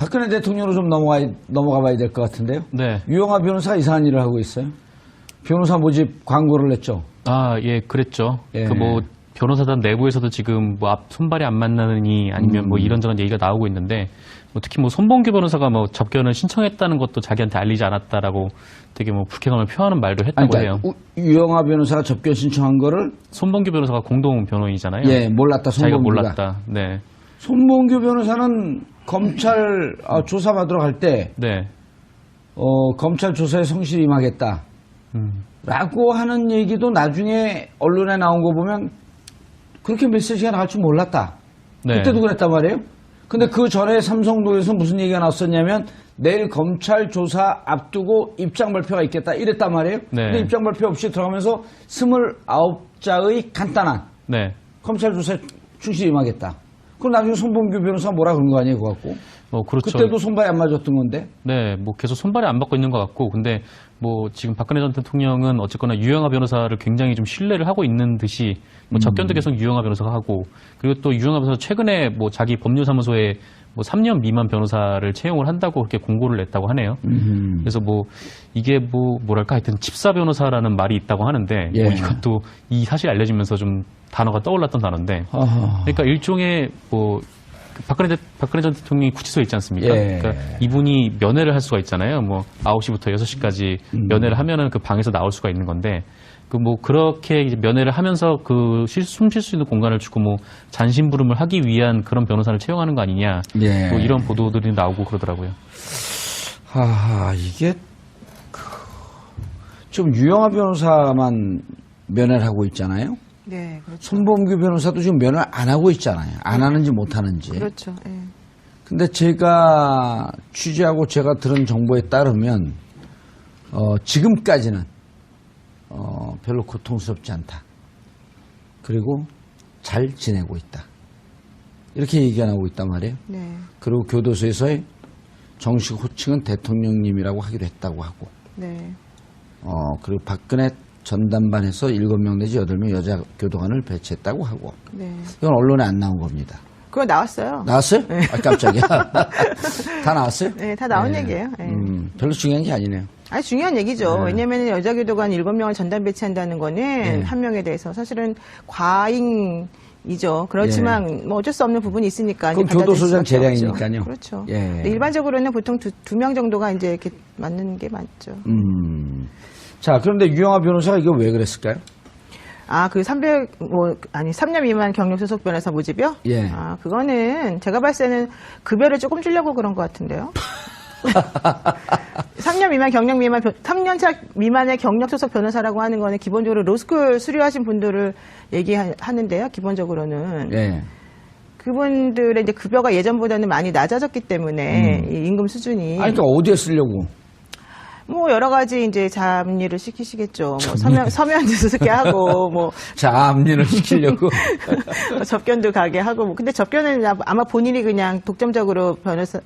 박근혜 대통령으로 좀 넘어가 봐야 될 것 같은데요. 네. 유영하 변호사가 이상한 일을 하고 있어요. 변호사 모집 광고를 냈죠. 아, 예, 그랬죠. 예. 그 뭐 변호사단 내부에서도 지금 뭐 앞 손발이 안 맞느니 아니면 뭐 이런저런 얘기가 나오고 있는데 뭐 특히 뭐 손봉규 변호사가 뭐 접견을 신청했다는 것도 자기한테 알리지 않았다라고 되게 뭐 불쾌감을 표하는 말도 했다고 해요. 유영하 변호사가 접견 신청한 거를 손봉규 변호사가 공동 변호인이잖아요. 예, 몰랐다. 자기가 손봉규가. 몰랐다. 네. 손봉규 변호사는 검찰 조사받으러 갈 때 네. 검찰 조사에 성실히 임하겠다. 라고 하는 얘기도 나중에 언론에 나온 거 보면 그렇게 메시지가 나갈 줄 몰랐다. 네. 그때도 그랬단 말이에요. 근데 그 전에 삼성동에서 무슨 얘기가 나왔었냐면 내일 검찰 조사 앞두고 입장 발표가 있겠다 이랬단 말이에요. 네. 근데 입장 발표 없이 들어가면서 29자의 간단한 네. 검찰 조사에 충실히 임하겠다. 그럼 나중에 손봉규 변호사가 뭐라 그런 거 아니에요, 그거 갖고? 뭐 그렇죠. 그때도 손발이 안 맞았던 건데. 네, 뭐 계속 손발이 안 받고 있는 것 같고, 근데 뭐 지금 박근혜 전 대통령은 어쨌거나 유영하 변호사를 굉장히 좀 신뢰를 하고 있는 듯이 뭐 접견도 계속 유영하 변호사가 하고, 그리고 또 유영하 변호사 최근에 뭐 자기 법률사무소에 뭐 3년 미만 변호사를 채용을 한다고 그렇게 공고를 냈다고 하네요. 그래서 뭐 이게 뭐 뭐랄까 하여튼 집사 변호사라는 말이 있다고 하는데, 예. 뭐 이것도 이 사실이 알려지면서 좀 단어가 떠올랐던 단어인데, 그러니까 일종의 뭐 박근혜 전 대통령이 구치소에 있지 않습니까? 예. 그러니까 이분이 면회를 할 수가 있잖아요. 뭐 9시부터 6시까지 면회를 하면은 그 방에서 나올 수가 있는 건데, 그 뭐 그렇게 이제 면회를 하면서 그 숨 쉴 수 있는 공간을 주고 뭐 잔심부름을 하기 위한 그런 변호사를 채용하는 거 아니냐. 예. 뭐 이런 보도들이 나오고 그러더라고요. 이게 지금 유영하 변호사만 면회를 하고 있잖아요. 네, 그렇죠. 손봉규 변호사도 지금 면회를 안 하고 있잖아요. 안 하는지 못 하는지. 그렇죠. 예. 근데 제가 취재하고 제가 들은 정보에 따르면 지금까지는 별로 고통스럽지 않다. 그리고 잘 지내고 있다. 이렇게 얘기하고 있단 말이에요. 네. 그리고 교도소에서의 정식 호칭은 대통령님이라고 하기로 했다고 하고, 네. 그리고 박근혜 전담반에서 7명 내지 8명 여자 교도관을 배치했다고 하고, 네. 이건 언론에 안 나온 겁니다. 그거 나왔어요. 나왔어요? 깜짝이야. 다 나왔어요? 네, 다 나온 얘기예요. 네. 별로 중요한 게 아니네요. 아니, 중요한 얘기죠. 네. 왜냐면 여자 교도관 7명을 전담 배치한다는 거는 네. 한 명에 대해서 사실은 과잉이죠. 그렇지만 뭐 어쩔 수 없는 부분이 있으니까. 그럼 이제 받아들일 교도소장 수밖에 없죠. 재량이니까요. 그렇죠. 예. 근데 일반적으로는 보통 두 명 정도가 이제 이렇게 맞는 게 맞죠. 자, 그런데 유영하 변호사가 이거 왜 그랬을까요? 그 3년 미만 경력 소속 변호사 모집이요? 예. 그거는 제가 봤을 때는 급여를 조금 주려고 그런 것 같은데요. 3년 미만 3년차 미만의 경력 소속 변호사라고 하는 거는 기본적으로 로스쿨 수료하신 분들을 얘기하는데요. 기본적으로는. 예. 그분들의 이제 급여가 예전보다는 많이 낮아졌기 때문에 이 임금 수준이. 그러니까 어디에 쓰려고? 뭐 여러 가지 이제 잡일을 시키시겠죠. 뭐 서면도 쓰게 하고 뭐 잡일을 시키려고. 접견도 가게 하고 뭐 근데 접견은 아마 본인이 그냥 독점적으로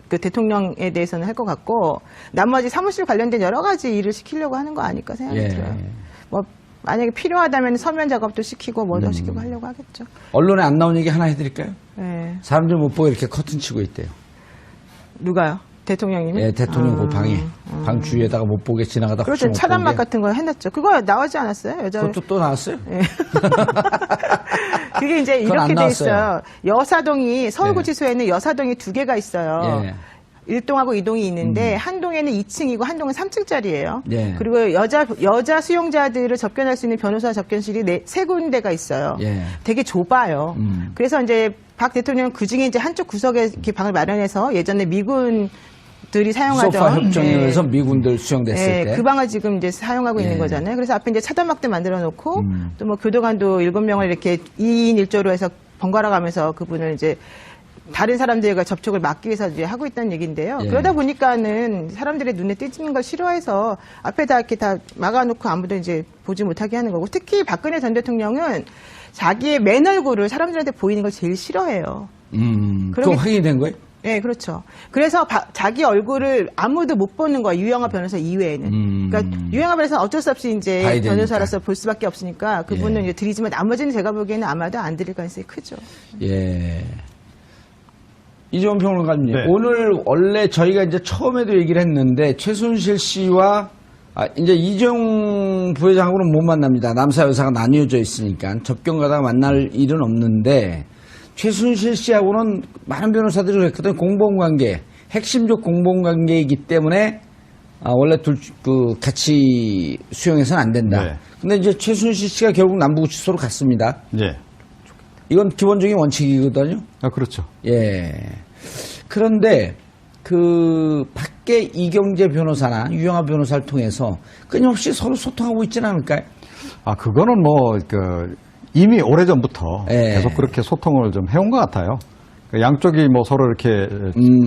대통령에 대해서는 할 것 같고 나머지 사무실 관련된 여러 가지 일을 시키려고 하는 거 아닐까 생각이 들어요. 뭐 만약에 필요하다면 서면 작업도 시키고 뭐도 시키고 하려고 하겠죠. 언론에 안 나온 얘기 하나 해드릴까요? 네. 사람들 못 보고 이렇게 커튼 치고 있대요. 누가요? 대통령님이? 예, 대통령 그 방에 방 주위에다가 못 보게 지나가다 그렇죠. 차단막 같은 거 해놨죠. 그거 나오지 않았어요? 그것도 또 나왔어요? 네. 그게 이제 그건 안 이렇게 돼 나왔어요. 있어요. 여사동이 서울구치소에는 여사동이 2개가 있어요. 예. 1동하고 2동이 있는데 한 동에는 2층이고 한 동은 3층짜리예요. 예. 그리고 여자 수용자들을 접견할 수 있는 변호사 접견실이 3군데가 있어요. 예. 되게 좁아요. 그래서 이제 박 대통령은 그 중에 이제 한쪽 구석에 이렇게 방을 마련해서 예전에 미군들이 사용하던 소파 협정에서 미군들 수용됐을 때. 그 방을 지금 이제 사용하고 있는 거잖아요. 그래서 앞에 이제 차단막도 만들어 놓고 또 뭐 교도관도 7명을 이렇게 2인 1조로 해서 번갈아 가면서 그분을 이제 다른 사람들과 접촉을 막기 위해서 이제 하고 있다는 얘기인데요. 예. 그러다 보니까는 사람들의 눈에 띄는 걸 싫어해서 앞에다 이렇게 다 막아놓고 아무도 이제 보지 못하게 하는 거고 특히 박근혜 전 대통령은 자기의 맨 얼굴을 사람들한테 보이는 걸 제일 싫어해요. 그거 확인이 된 거예요? 네, 그렇죠. 그래서 자기 얼굴을 아무도 못 보는 거야. 유영하 변호사 이외에는. 그러니까 유영하 변호사는 어쩔 수 없이 이제 변호사로서 볼 수밖에 없으니까 그분은 이제 드리지만 나머지는 제가 보기에는 아마도 안 드릴 가능성이 크죠. 예. 이재용 평론가님, 네. 오늘 원래 저희가 이제 처음에도 얘기를 했는데 최순실 씨와 이제 이재용 부회장하고는 못 만납니다. 남사 여사가 나뉘어져 있으니까 접견 가다가 만날 일은 없는데 최순실 씨하고는 많은 변호사들이 그랬거든요. 공범관계, 핵심적 공범관계이기 때문에 원래 같이 수용해서는 안 된다. 네. 근데 이제 최순실 씨가 결국 남부구치소로 갔습니다. 네. 이건 기본적인 원칙이거든요. 그렇죠. 예. 그런데 밖에 이경재 변호사나 유영하 변호사를 통해서 끊임없이 서로 소통하고 있지는 않을까요? 그거는 이미 오래전부터 예. 계속 그렇게 소통을 좀 해온 것 같아요. 양쪽이 서로 이렇게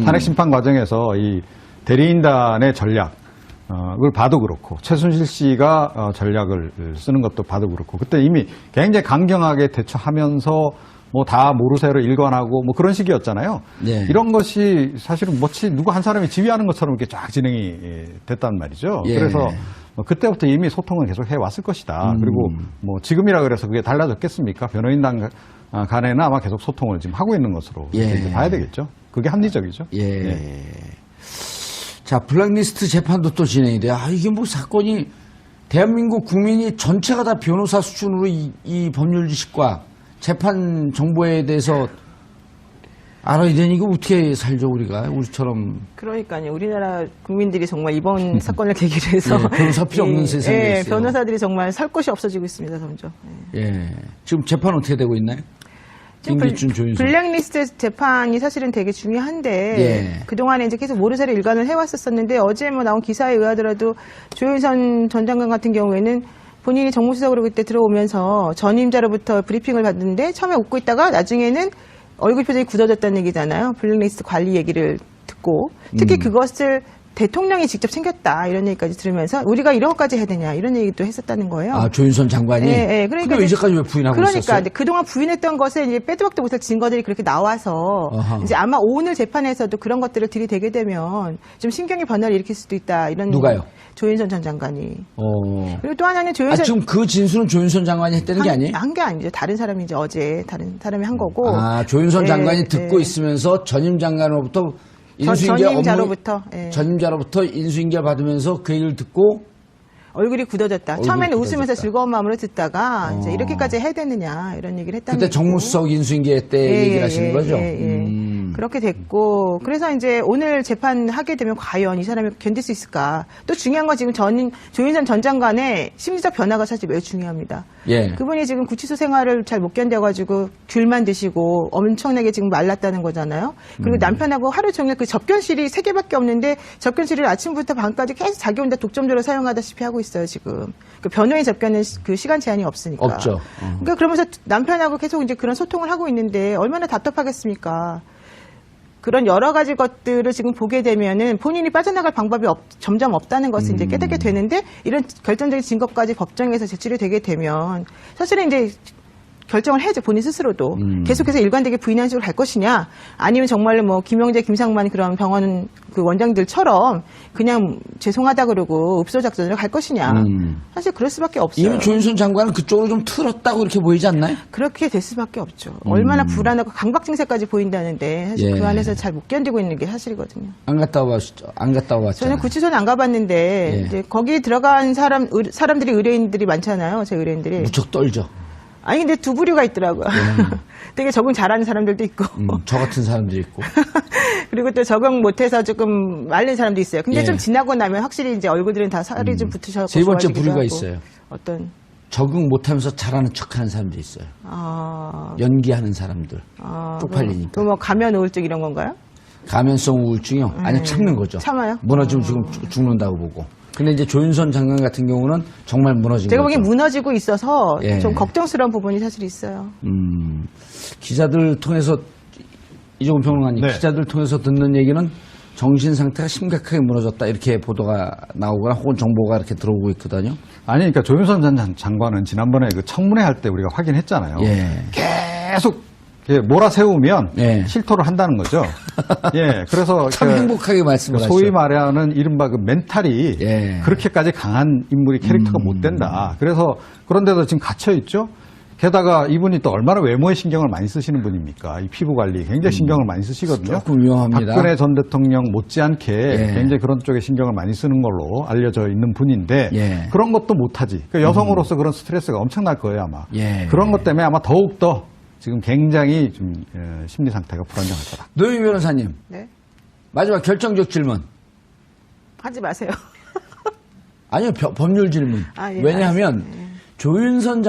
탄핵 심판 과정에서 이 대리인단의 전략, 을 봐도 그렇고, 최순실 씨가 전략을 쓰는 것도 봐도 그렇고, 그때 이미 굉장히 강경하게 대처하면서 다 모르쇠로 일관하고 그런 식이었잖아요. 네. 이런 것이 사실은 마치 누구 한 사람이 지휘하는 것처럼 이렇게 쫙 진행이 됐단 말이죠. 예. 그래서 그때부터 이미 소통을 계속 해왔을 것이다. 그리고 지금이라 그래서 그게 달라졌겠습니까? 변호인단 간에는 아마 계속 소통을 지금 하고 있는 것으로 예. 이렇게 봐야 되겠죠. 그게 합리적이죠. 예. 네. 자, 블랙리스트 재판도 또 진행이 돼요. 이게 사건이 대한민국 국민이 전체가 다 변호사 수준으로 이 법률 지식과 재판 정보에 대해서 알아야 되니 이거 어떻게 살죠 우리처럼. 그러니까요. 우리나라 국민들이 정말 이번 사건을 계기로 해서 변호사 필요 없는 세상이 됐어요. 변호사들이 정말 살 곳이 없어지고 있습니다, 점점. 지금 재판 어떻게 되고 있나요? 김기춘, 조윤선. 블랙리스트 재판이 사실은 되게 중요한데 예. 그동안에 이제 계속 모르쇠로 일관을 해왔었는데 어제 나온 기사에 의하더라도 조윤선 전 장관 같은 경우에는 본인이 정무수석으로 그때 들어오면서 전임자로부터 브리핑을 받는데 처음에 웃고 있다가 나중에는 얼굴 표정이 굳어졌다는 얘기잖아요. 블랙리스트 관리 얘기를 듣고 특히 그것을 대통령이 직접 챙겼다 이런 얘기까지 들으면서 우리가 이런 것까지 해야 되냐 이런 얘기도 했었다는 거예요. 조윤선 장관이? 그러니까 근데 이제까지 왜 부인하고 있었어요? 그러니까 이제 그동안 부인했던 것에 이제 빼도 박도 못할 증거들이 그렇게 나와서 아하. 이제 아마 오늘 재판에서도 그런 것들을 들이대게 되면 좀 신경의 변화를 일으킬 수도 있다 이런. 누가요? 조윤선 전 장관이. 그리고 또 하나는 조윤선. 지금 그 진술은 조윤선 장관이 했다는 게 아니에요? 한 게 아니죠. 다른 사람이 이제 어제 다른 사람이 한 거고. 조윤선 장관이 듣고 있으면서 전임 장관으로부터 전임자로부터 인수인계 받으면서 그 얘기를 듣고 얼굴이 굳어졌다. 처음에는 굳어졌다. 웃으면서 즐거운 마음으로 듣다가 이제 이렇게까지 해야 되느냐 이런 얘기를 했다는 그때 정무수석 인수인계 때 얘기를 하시는 거죠? 그렇게 됐고 그래서 이제 오늘 재판하게 되면 과연 이 사람이 견딜 수 있을까? 또 중요한 건 지금 조윤선 전 장관의 심리적 변화가 사실 매우 중요합니다. 예. 그분이 지금 구치소 생활을 잘 못 견뎌가지고 귤만 드시고 엄청나게 지금 말랐다는 거잖아요. 그리고 남편하고 하루 종일 그 접견실이 3개밖에 없는데 접견실을 아침부터 밤까지 계속 자기 혼자 독점적으로 사용하다시피 하고 있어요 지금. 그 변호인 접견은 그 시간 제한이 없으니까. 없죠. 그러니까 그러면서 남편하고 계속 이제 그런 소통을 하고 있는데 얼마나 답답하겠습니까? 그런 여러 가지 것들을 지금 보게 되면은 본인이 빠져나갈 방법이 점점 없다는 것을 이제 깨닫게 되는데 이런 결정적인 증거까지 법정에서 제출이 되게 되면 사실은 이제 결정을 해야죠. 본인 스스로도. 계속해서 일관되게 부인하는 식으로 갈 것이냐 아니면 정말로 김영재, 김상만 그런 병원 그 원장들처럼 그냥 죄송하다 그러고 읍소작전으로 갈 것이냐. 사실 그럴 수밖에 없어요. 이미 조윤선 장관은 그쪽으로 좀 틀었다고 이렇게 보이지 않나요? 그렇게 될 수밖에 없죠. 얼마나 불안하고 강박 증세까지 보이는데 사실 그 안에서 잘 못 견디고 있는 게 사실이거든요. 안 갔다 와봤잖아요. 저는 구치소는 안 가봤는데 이제 거기 들어간 사람들이 의뢰인들이 많잖아요. 제 의뢰인들이. 무척 떨죠. 아니 근데 두 부류가 있더라고요. 되게 적응 잘하는 사람들도 있고 저 같은 사람들이 있고 그리고 또 적응 못해서 조금 말린 사람도 있어요. 근데 예. 좀 지나고 나면 확실히 이제 얼굴들은 다 살이 좀 붙으셔서 세 번째 좋아지기도 부류가 하고. 있어요. 어떤 적응 못하면서 잘하는 척하는 사람들이 있어요. 연기하는 사람들 쪽팔리니까. 그 뭐 가면 우울증 이런 건가요? 감염성 우울증이요? 아니 참는 거죠. 참아요? 무너지면 지금 죽는다고 보고. 근데 이제 조윤선 장관 같은 경우는 정말 무너진 제가 거죠. 보기엔 무너지고 있어서 예. 좀 걱정스러운 부분이 사실 있어요. 기자들 통해서 이종훈 평론가님 네. 기자들 통해서 듣는 얘기는 정신 상태가 심각하게 무너졌다 이렇게 보도가 나오거나 혹은 정보가 이렇게 들어오고 있거든요. 아니, 그러니까 조윤선 전 장관은 지난번에 그 청문회 할 때 우리가 확인했잖아요. 예. 계속 몰아세우면 예. 실토를 한다는 거죠. 예, 그래서 참 행복하게 말씀을 하시죠. 소위 말하는 이른바 그 멘탈이 예. 그렇게까지 강한 인물이 캐릭터가 못 된다. 그래서 그런데도 지금 갇혀 있죠. 게다가 이분이 또 얼마나 외모에 신경을 많이 쓰시는 분입니까? 이 피부 관리 굉장히 신경을 많이 쓰시거든요. 조금 위험합니다. 박근혜 전 대통령 못지않게 예. 굉장히 그런 쪽에 신경을 많이 쓰는 걸로 알려져 있는 분인데 예. 그런 것도 못하지. 그러니까 여성으로서 그런 스트레스가 엄청날 거예요 아마. 예. 그런 것 때문에 아마 더욱더 지금 굉장히 좀 심리 상태가 불안정할 거다. 노영희 변호사님, 네. 마지막 결정적 질문. 하지 마세요. 아니요, 법률 질문. 아, 예, 왜냐하면 알겠습니다. 조윤선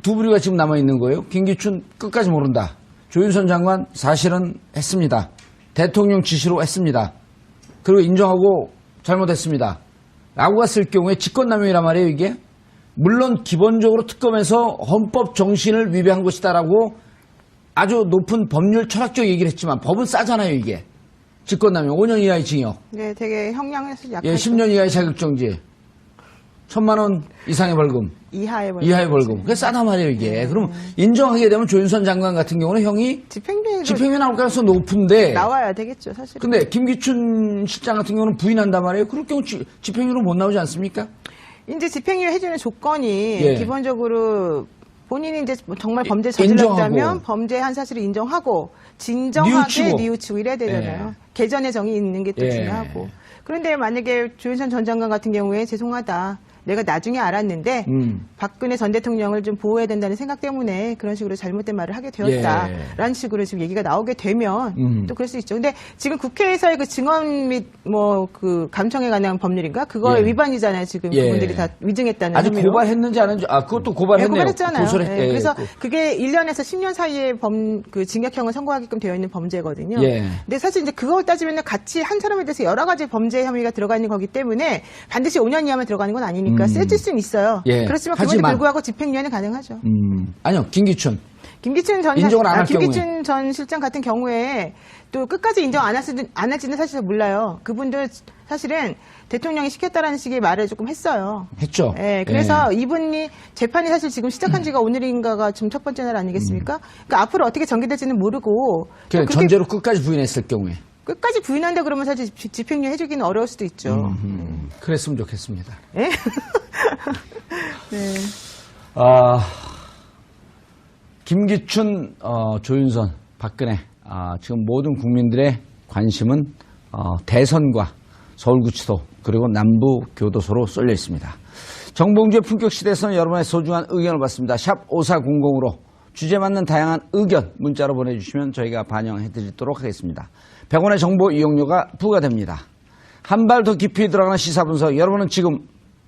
두 부류가 지금 남아 있는 거예요. 김기춘 끝까지 모른다. 조윤선 장관 사실은 했습니다. 대통령 지시로 했습니다. 그리고 인정하고 잘못했습니다. 라고 갔을 경우에 직권남용이란 말이에요, 이게. 물론 기본적으로 특검에서 헌법 정신을 위배한 것이다라고 아주 높은 법률 철학적 얘기를 했지만 법은 싸잖아요, 이게. 직권남용 5년 이하의 징역. 네, 되게 형량에서 약간 예, 10년 이하의 자격정지. 1,000만 원 이상의 벌금. 이하의 벌금. 이하의 벌금. 그게 싸단 말이에요, 이게. 그럼 인정하게 되면 조윤선 장관 같은 경우는 형이 집행유예 나올 가능성이 높은데. 나와야 되겠죠, 사실. 근데 김기춘 실장 같은 경우는 부인한단 말이에요. 그럴 경우 집행유예로 못 나오지 않습니까? 이제 집행유예 해주는 조건이 예. 기본적으로 본인이 이제 정말 범죄 인정하고. 저질렀다면 범죄한 사실을 인정하고 진정하게 뉘우치고. 뉘우치고 이래야 되잖아요. 예. 개전의 정이 있는 게 또 예. 중요하고. 그런데 만약에 조윤선 전 장관 같은 경우에 죄송하다. 내가 나중에 알았는데 박근혜 전 대통령을 좀 보호해야 된다는 생각 때문에 그런 식으로 잘못된 말을 하게 되었다라는 식으로 지금 얘기가 나오게 되면 또 그럴 수 있죠. 근데 지금 국회에서의 그 증언 및 뭐 그 감청에 관한 법률인가 그거의 예. 위반이잖아요. 지금 예. 그분들이 다 위증했다는 아직 혐의로. 고발했는지 안 했는지, 그것도 고발했네요. 고발했잖아요. 고소를 예, 예, 그래서 그- 그게 1년에서 10년 사이에 그 징역형을 선고하게끔 되어 있는 범죄거든요. 예. 근데 사실 이제 그걸 따지면 같이 한 사람에 대해서 여러 가지 범죄 혐의가 들어가 있는 거기 때문에 반드시 5년 이하만 들어가는 건 아니니까 세질 수는 있어요. 예. 그렇지만 그럼에도 하지만- 불구하고 집행유예는 가능하죠. 아니요, 김기춘. 김기춘 전 인정을 안할 김기춘 전 실장 같은 경우에 또 끝까지 인정 안 할지는 사실 몰라요. 그분도 사실은 대통령이 시켰다라는 식의 말을 조금 했어요. 했죠. 예, 그래서 이분이 재판이 사실 지금 시작한 지가 오늘인가가 지금 첫 번째 날 아니겠습니까? 그러니까 앞으로 어떻게 전개될지는 모르고 또 그렇게 전제로 끝까지 부인했을 경우에. 끝까지 부인한다 그러면 사실 집행유예 해주기는 어려울 수도 있죠. 그랬으면 좋겠습니다. 예? 네. 김기춘, 조윤선, 박근혜, 지금 모든 국민들의 관심은 대선과 서울구치소 그리고 남부교도소로 쏠려 있습니다. 정봉주의 품격시대에서는 여러분의 소중한 의견을 받습니다. 샵 5400으로 주제 맞는 다양한 의견 문자로 보내주시면 저희가 반영해드리도록 하겠습니다. 100원의 정보 이용료가 부과됩니다. 한 발 더 깊이 들어가는 시사분석, 여러분은 지금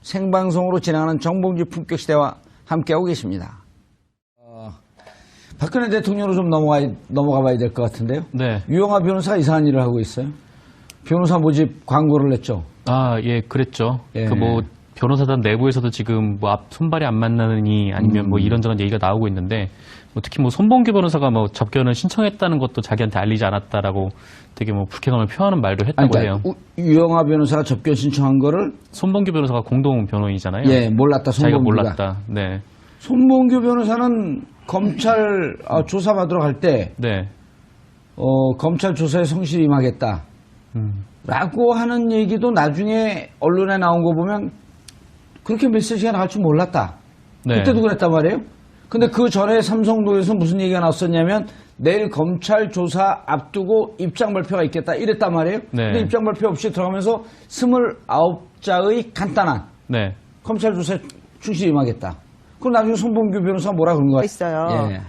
생방송으로 진행하는 정봉주 품격시대와 함께하고 계십니다. 박근혜 대통령으로 좀 넘어가 봐야 될 것 같은데요. 네. 유영하 변호사가 이상한 일을 하고 있어요. 변호사 모집 광고를 냈죠. 예, 그랬죠. 예. 그 뭐 변호사단 내부에서도 지금 뭐 손발이 안 맞나니 아니면 뭐 이런저런 얘기가 나오고 있는데 뭐 특히 뭐 손봉규 변호사가 뭐 접견을 신청했다는 것도 자기한테 알리지 않았다라고 되게 뭐 불쾌감을 표하는 말도 했다고 해요. 유영하 변호사가 접견 신청한 거를 손봉규 변호사가 공동 변호인이잖아요. 예, 몰랐다. 자기가 손봉규가. 몰랐다. 네. 손봉규 변호사는 검찰 조사받으러 갈 때 네. 검찰 조사에 성실히 임하겠다. 라고 하는 얘기도 나중에 언론에 나온 거 보면 그렇게 메시지가 나갈 줄 몰랐다. 네. 그때도 그랬단 말이에요. 근데 그 전에 삼성동에서 무슨 얘기가 나왔었냐면 내일 검찰 조사 앞두고 입장 발표가 있겠다 이랬단 말이에요. 네. 근데 입장 발표 없이 들어가면서 29자의 간단한 네. 검찰 조사에 충실히 임하겠다. 그럼 나중에 손봉규 변호사가 뭐라 그런 거야? 있어요. 예.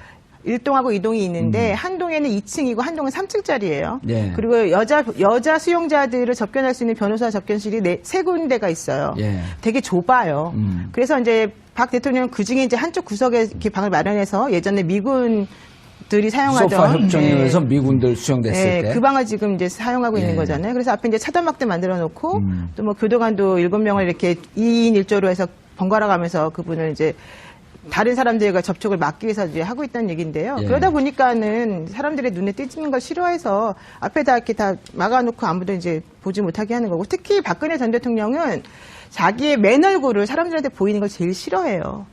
1동하고 2동이 있는데 한 동에는 2층이고 한 동은 3층짜리예요. 예. 그리고 여자 수용자들을 접견할 수 있는 변호사 접견실이 3군데가 있어요. 예. 되게 좁아요. 그래서 이제 박 대통령은 그중에 이제 한쪽 구석에 이렇게 방을 마련해서 예전에 미군들이 사용하던 소파 협정에 의해서 미군들 수용됐을 때. 그 방을 지금 이제 사용하고 있는 거잖아요. 그래서 앞에 이제 차단막대 만들어 놓고 또 뭐 교도관도 7명을 이렇게 2인 1조로 해서 번갈아 가면서 그분을 이제 다른 사람들과 접촉을 막기 위해서 이제 하고 있다는 얘기인데요. 예. 그러다 보니까는 사람들의 눈에 띄는 걸 싫어해서 앞에다 이렇게 다 막아놓고 아무도 이제 보지 못하게 하는 거고 특히 박근혜 전 대통령은 자기의 맨 얼굴을 사람들한테 보이는 걸 제일 싫어해요.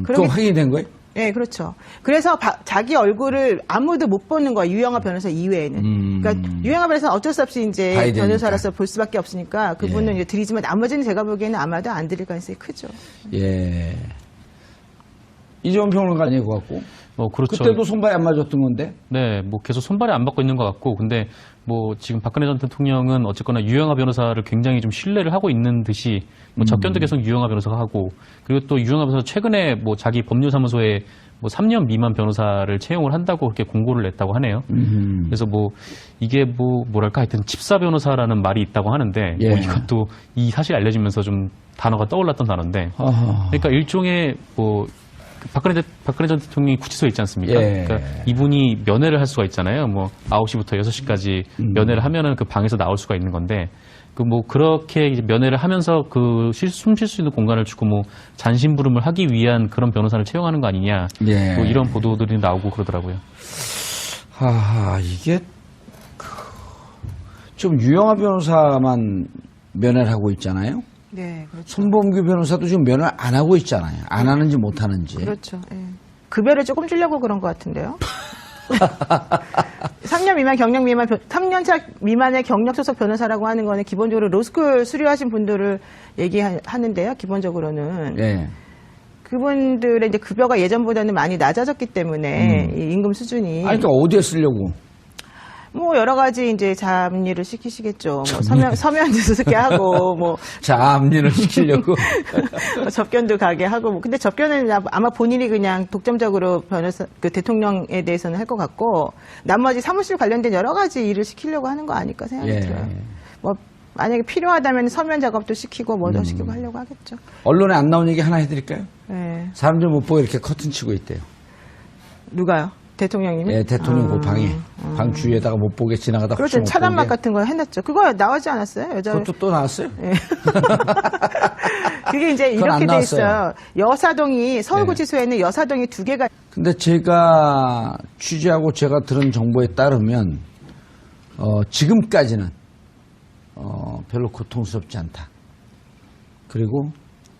그럼 확인이 된 거예요? 네, 그렇죠. 그래서 자기 얼굴을 아무도 못 보는 거야. 유영하 변호사 이외에는. 그러니까 유영하 변호사는 어쩔 수 없이 이제 봐야 되니까. 변호사로서 볼 수밖에 없으니까 그분은 예. 이제 드리지만 나머지는 제가 보기에는 아마도 안 드릴 가능성이 크죠. 예. 이재용 평론가 아니고 갖고. 뭐 그렇죠. 그때도 손발이 안 맞았던 건데. 네, 뭐 계속 손발이 안 받고 있는 것 같고, 근데 뭐 지금 박근혜 전 대통령은 어쨌거나 유영하 변호사를 굉장히 좀 신뢰를 하고 있는 듯이 뭐 접견도 계속 유영하 변호사가 하고, 그리고 또 유영하 변호사 최근에 뭐 자기 법률사무소에 뭐 3년 미만 변호사를 채용을 한다고 그렇게 공고를 냈다고 하네요. 그래서 뭐 이게 뭐 뭐랄까 하여튼 집사 변호사라는 말이 있다고 하는데 예. 뭐 이것도 이 사실이 알려지면서 좀 단어가 떠올랐던 단어인데, 아하. 그러니까 일종의 뭐 박근혜 전 대통령이 구치소에 있지 않습니까? 예. 그러니까 이분이 면회를 할 수가 있잖아요. 뭐 9시부터 6시까지 면회를 하면은 그 방에서 나올 수가 있는 건데, 그 뭐 그렇게 이제 면회를 하면서 그 숨 쉴 수 있는 공간을 주고 뭐 잔심부름을 하기 위한 그런 변호사를 채용하는 거 아니냐. 예. 뭐 이런 보도들이 나오고 그러더라고요. 이게 좀 유영하 변호사만 면회를 하고 있잖아요. 네, 그렇죠. 손범규 변호사도 지금 면회를 안 하고 있잖아요. 안 하는지 못 하는지. 그렇죠. 예. 급여를 조금 주려고 그런 것 같은데요. 3년 미만 경력 미만 3년차 미만의 경력 소속 변호사라고 하는 거는 기본적으로 로스쿨 수료하신 분들을 얘기하는데요. 기본적으로는 예. 그분들의 이제 급여가 예전보다는 많이 낮아졌기 때문에 이 임금 수준이 아니, 그러니까 어디에 쓰려고? 뭐 여러 가지 이제 잡일을 시키시겠죠. 뭐 서면도 쓰게 하고 뭐 잡일을 시키려고. 접견도 가게 하고 뭐 근데 접견은 아마 본인이 그냥 독점적으로 변호사 그 대통령에 대해서는 할 것 같고 나머지 사무실 관련된 여러 가지 일을 시키려고 하는 거 아닐까 생각이 예. 들어요. 뭐 만약에 필요하다면 서면 작업도 시키고 뭐도 시키고 하려고 하겠죠. 언론에 안 나온 얘기 하나 해드릴까요? 예. 사람들 못 보고 이렇게 커튼 치고 있대요. 누가요? 대통령님이? 예, 대통령 그 방에. 방 주위에다가 못 보게 지나가다 혹시 그렇죠. 못 차단막 보게. 같은 거 해놨죠. 그거 나오지 않았어요? 여자 그것도 또 나왔어요? 그게 이제 그건 안 이렇게 돼 나왔어요. 있어요. 여사동이 서울구치소에는 여사동이 2개가 근데 제가 취재하고 제가 들은 정보에 따르면 지금까지는 별로 고통스럽지 않다. 그리고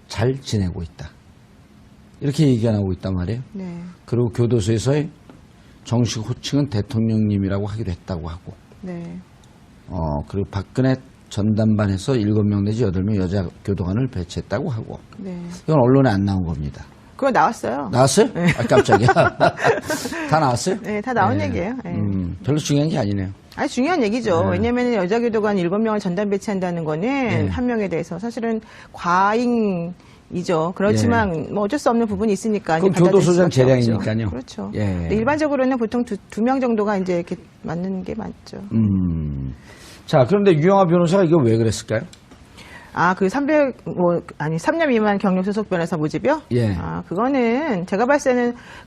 잘 지내고 있다. 이렇게 얘기하고 있단 말이에요. 네. 그리고 교도소에서의 정식 호칭은 대통령님이라고 하기로 했다고 하고, 네. 그리고 박근혜 전담반에서 7명 내지 8명 여자 교도관을 배치했다고 하고, 네. 이건 언론에 안 나온 겁니다. 그거 나왔어요. 나왔어요? 아, 깜짝이야. 다 나왔어요? 네, 다 나온 얘기예요. 네. 별로 중요한 게 아니네요. 아니, 중요한 얘기죠. 왜냐면 여자 교도관 7명을 전담 배치한다는 거는 네. 한 명에 대해서 사실은 과잉이죠. 그렇지만 뭐 어쩔 수 없는 부분이 있으니까. 그건 이제 받아들일 교도소장 수밖에 없죠. 재량이니까요. 그렇죠. 예. 근데 일반적으로는 보통 두 명 정도가 이제 이렇게 맞는 게 맞죠. 자, 그런데 유영하 변호사가 이거 왜 그랬을까요? 아, 그 3년 미만 경력 소속 변호사 모집이요? 예. 아, 그거는 제가 봤을 때는